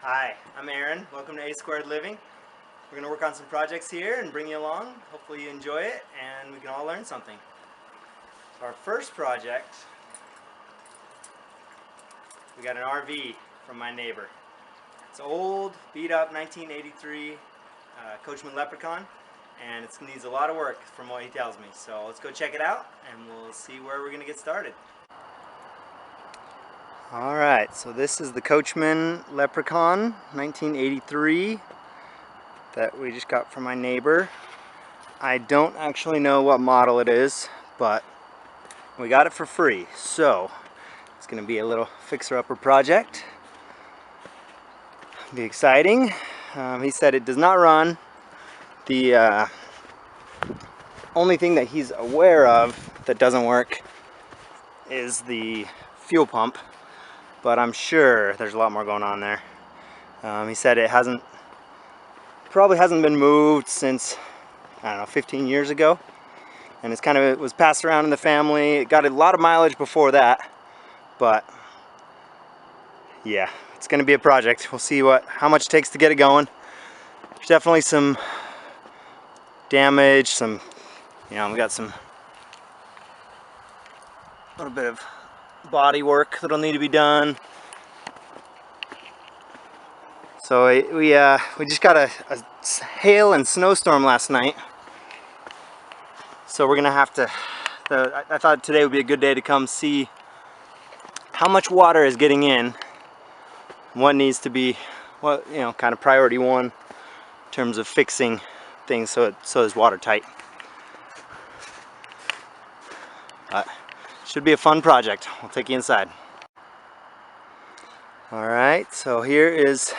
Hi, I'm Aaron. Welcome to A Squared Living. We're going to work on some projects here and bring you along. Hopefully you enjoy it and we can all learn something. So our first project, we got an RV from my neighbor. It's old, beat up 1983 Coachmen Leprechaun, and it needs a lot of work from what he tells me. So let's go check it out and we'll see where we're going to get started. Alright, so this is the Coachmen Leprechaun 1983 that we just got from my neighbor. I don't actually know what model it is, but we got it for free, so it's going to be a little fixer-upper project. Be exciting. He said it does not run. The only thing that he's aware of that doesn't work is the fuel pump, but I'm sure there's a lot more going on there. He said it probably hasn't been moved since, I don't know, 15 years ago, and it was passed around in the family. It got a lot of mileage before that, but yeah, it's going to be a project. We'll see how much it takes to get it going. There's definitely some damage, we got a little bit of body work that'll need to be done. So we just got a hail and snowstorm last night, so we're gonna have to. I thought today would be a good day to come see how much water is getting in, what needs to be, kind of priority one in terms of fixing things so it's watertight. But should be a fun project. We'll take you inside. All right, so here is the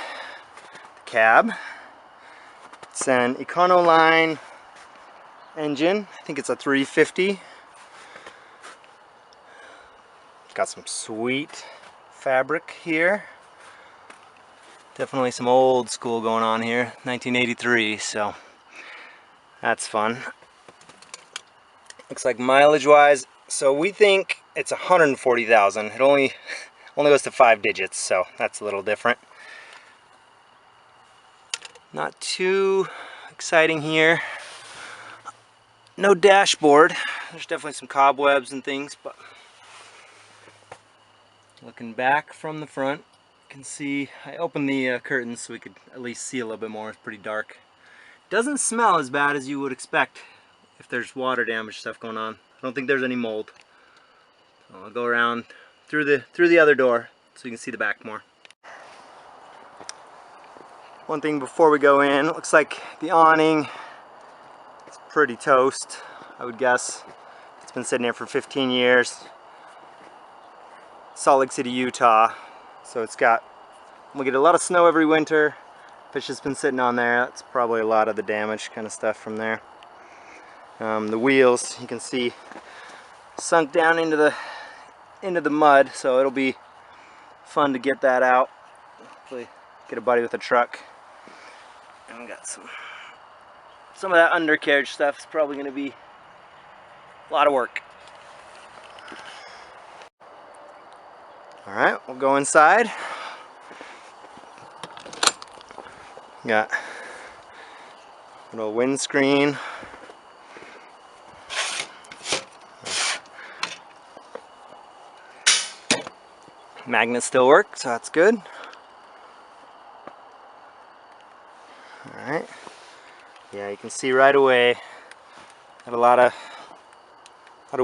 cab. It's an Econoline engine. I think it's a 350. It's got some sweet fabric here. Definitely some old school going on here, 1983, so that's fun. Looks like mileage wise, so we think it's 140,000. It only goes to 5 digits, so that's a little different. Not too exciting here. No dashboard. There's definitely some cobwebs and things, but looking back from the front, you can see I opened the curtains so we could at least see a little bit more. It's pretty dark. Doesn't smell as bad as you would expect if there's water damage stuff going on. I don't think there's any mold. So I'll go around through the other door so you can see the back more. One thing before we go in, it looks like the awning is pretty toast, I would guess. It's been sitting here for 15 years. Salt Lake City, Utah. So we'll get a lot of snow every winter. If it's just been sitting on there, that's probably a lot of the damage kind of stuff from there. The wheels, you can see, sunk down into the mud, so it'll be fun to get that out. Hopefully get a buddy with a truck. And we got some of that undercarriage stuff is probably going to be a lot of work. Alright, we'll go inside. Got a little windscreen. Magnets still work, so that's good. Alright. Yeah, you can see right away. Got a lot of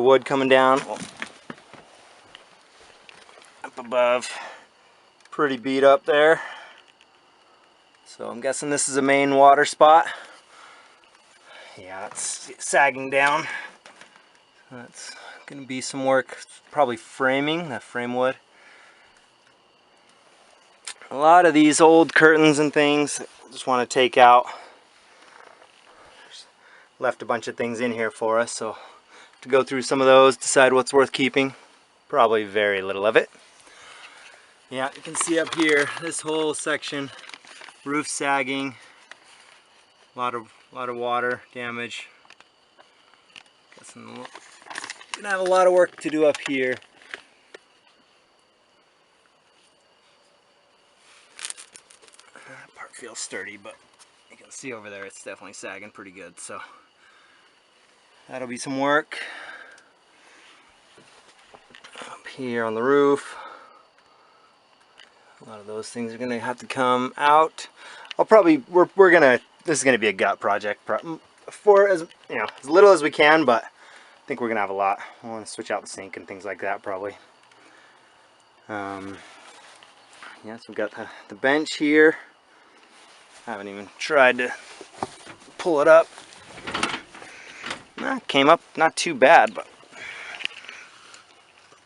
wood coming down. Well, up above. Pretty beat up there. So I'm guessing this is a main water spot. Yeah, it's sagging down. That's gonna be some work. Probably framing, that frame wood. A lot of these old curtains and things I just want to take out. Left a bunch of things in here for us, so to go through some of those, decide what's worth keeping. Probably very little of it. Yeah, you can see up here, this whole section, roof sagging, a lot of water damage. Gonna have a lot of work to do up here. feels sturdy, but you can see over there it's definitely sagging pretty good. So that'll be some work. Up here on the roof, a lot of those things are gonna have to come out. I'll probably this is gonna be a gut project for as as little as we can, but I think we're gonna have a lot. I want to switch out the sink and things like that probably. Yeah, so we've got the bench here. I haven't even tried to pull it up. Came up not too bad, but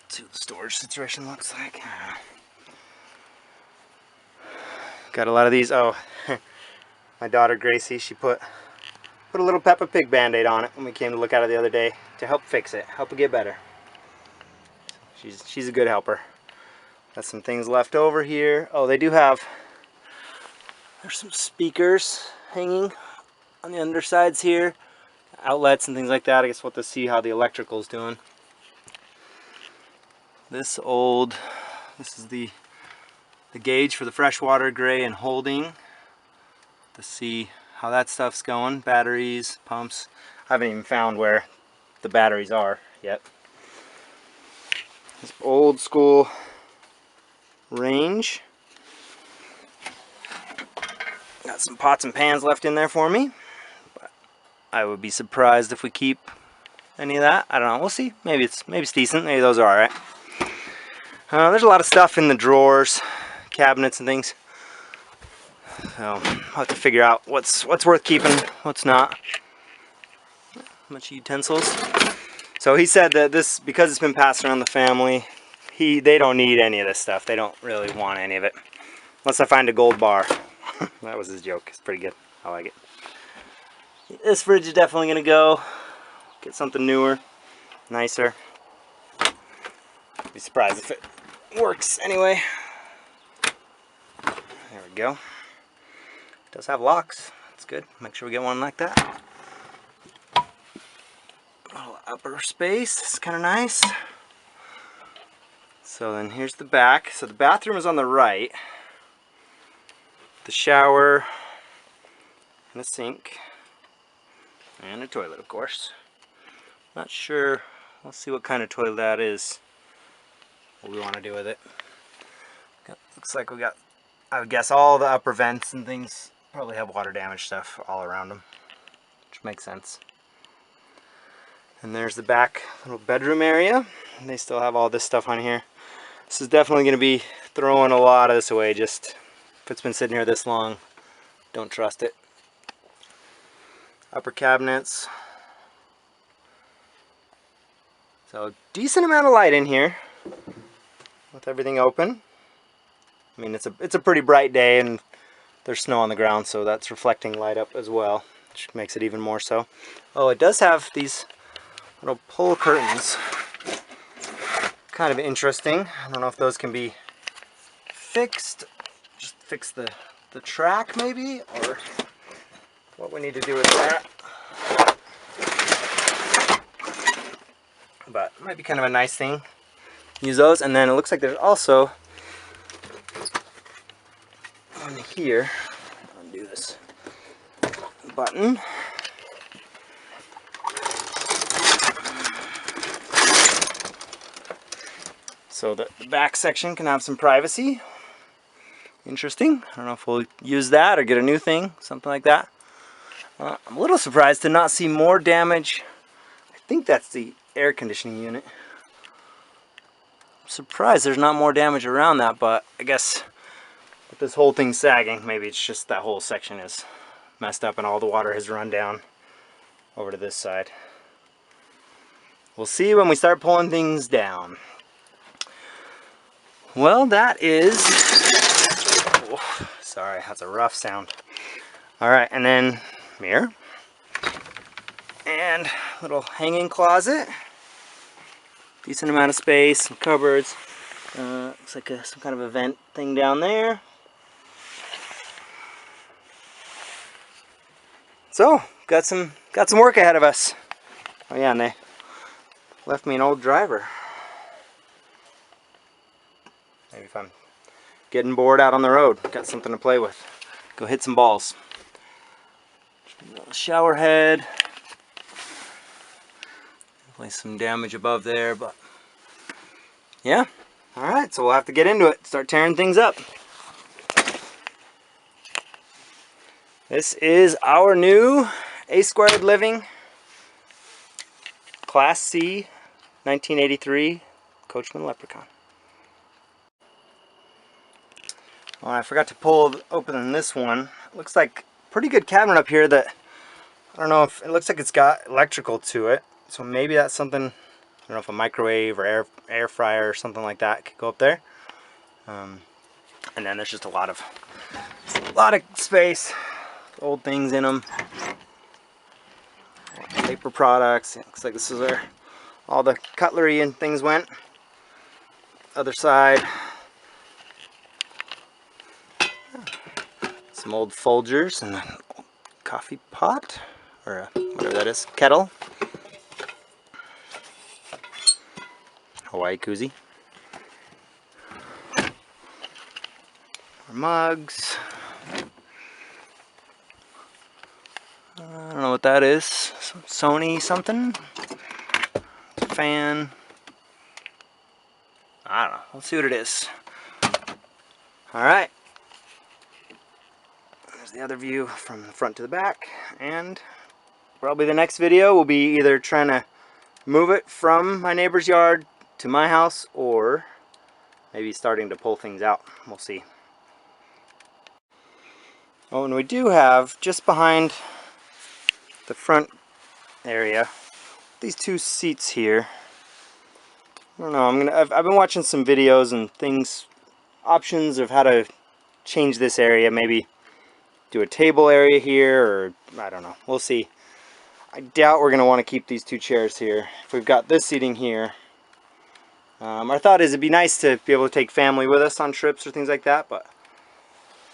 let's see what the storage situation looks like. Got a lot of these. Oh, my daughter Gracie, she put a little Peppa Pig band-aid on it when we came to look at it the other day to help fix it, help it get better. She's a good helper. Got some things left over here. Oh, they do have, there's some speakers hanging on the undersides here, outlets and things like that. I guess we'll have to see how the electrical's doing. This is the gauge for the freshwater gray and holding to see how that stuff's going. Batteries, pumps. I haven't even found where the batteries are yet. This old school range. Got some pots and pans left in there for me, but I would be surprised if we keep any of that. I don't know, we'll see. Maybe it's decent. Maybe those are alright. There's a lot of stuff in the drawers, cabinets and things, so I'll have to figure out what's worth keeping, what's not. Much utensils. So he said that this, because it's been passed around the family, they don't need any of this stuff. They don't really want any of it unless I find a gold bar. That was his joke. It's pretty good. I like it. This fridge is definitely gonna go. Get something newer, nicer. Be surprised if it works anyway. There we go. It does have locks. That's good. Make sure we get one like that. A little upper space. It's kind of nice. So then here's the back. So the bathroom is on the right. The shower and a sink and a toilet, of course. Not sure. We'll see what kind of toilet that is. What we want to do with it. Looks like we got, I would guess, all the upper vents and things probably have water damage stuff all around them, which makes sense. And there's the back little bedroom area. And they still have all this stuff on here. This is definitely going to be throwing a lot of this away. Just if it's been sitting here this long, don't trust it. Upper cabinets. So decent amount of light in here with everything open. I mean, it's a pretty bright day and there's snow on the ground, so that's reflecting light up as well, which makes it even more so. Oh, it does have these little pull curtains. Kind of interesting. I don't know if those can be fixed. Just fix the track maybe, or what we need to do with that. But it might be kind of a nice thing. Use those, and then it looks like there's also on here, undo this button. So the back section can have some privacy. Interesting. I don't know if we'll use that or get a new thing, something like that. I'm a little surprised to not see more damage. I think that's the air conditioning unit. I'm surprised there's not more damage around that, but I guess with this whole thing sagging, maybe it's just that whole section is messed up and all the water has run down over to this side. We'll see when we start pulling things down. Well, that is, oh, sorry, that's a rough sound. All right, and then mirror and little hanging closet. Decent amount of space, some cupboards. Looks like some kind of a vent thing down there. So, got some work ahead of us. Oh yeah, and they left me an old driver. Maybe if I'm getting bored out on the road, got something to play with. go hit some balls. Shower head. Definitely some damage above there, but yeah. Alright, so we'll have to get into it. Start tearing things up. This is our new A-squared living Class C 1983 Coachmen Leprechaun. Oh, I forgot to pull open this one. It looks like a pretty good cabinet up here that, I don't know if, it looks like it's got electrical to it. So maybe that's something, I don't know if a microwave or air fryer or something like that could go up there. And then there's just a lot of space, old things in them. Paper products. It looks like this is where all the cutlery and things went. Other side. Some old Folgers and a coffee pot, or whatever that is, kettle. Hawaii koozie. More mugs. I don't know what that is. Some Sony something. Fan. I don't know. Let's see what it is. Alright. There's the other view from the front to the back. And probably the next video will be either trying to move it from my neighbor's yard to my house, or maybe starting to pull things out. We'll see. Oh, and we do have, just behind the front area, these two seats here. I don't know, I've been watching some videos and things, options of how to change this area, maybe do a table area here, or I don't know, we'll see. I doubt we're going to want to keep these two chairs here. If we've got this seating here, our thought is it'd be nice to be able to take family with us on trips or things like that, but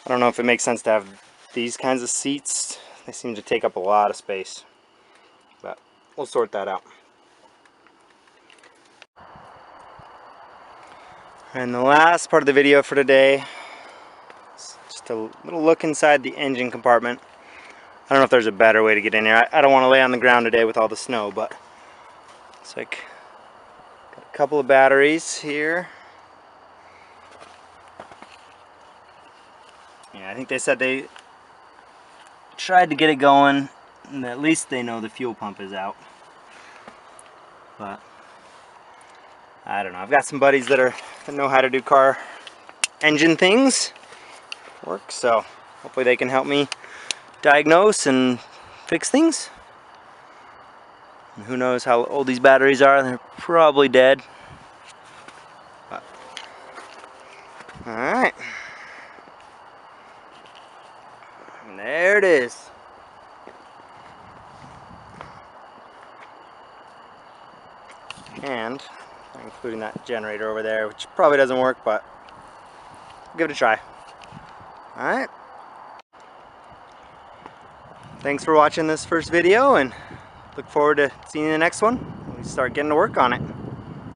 I don't know if it makes sense to have these kinds of seats. They seem to take up a lot of space, but we'll sort that out. And the last part of the video for today is just a little look inside the engine compartment. I don't know if there's a better way to get in here. I don't want to lay on the ground today with all the snow, but it's like got a couple of batteries here. Yeah, I think they said they tried to get it going, and at least they know the fuel pump is out. But I don't know. I've got some buddies that know how to do car engine things work, so hopefully they can help me diagnose and fix things. And who knows how old these batteries are? They're probably dead. But, all right. And there it is. And including that generator over there, which probably doesn't work, but give it a try. Alright. Thanks for watching this first video, and look forward to seeing you in the next one when we start getting to work on it.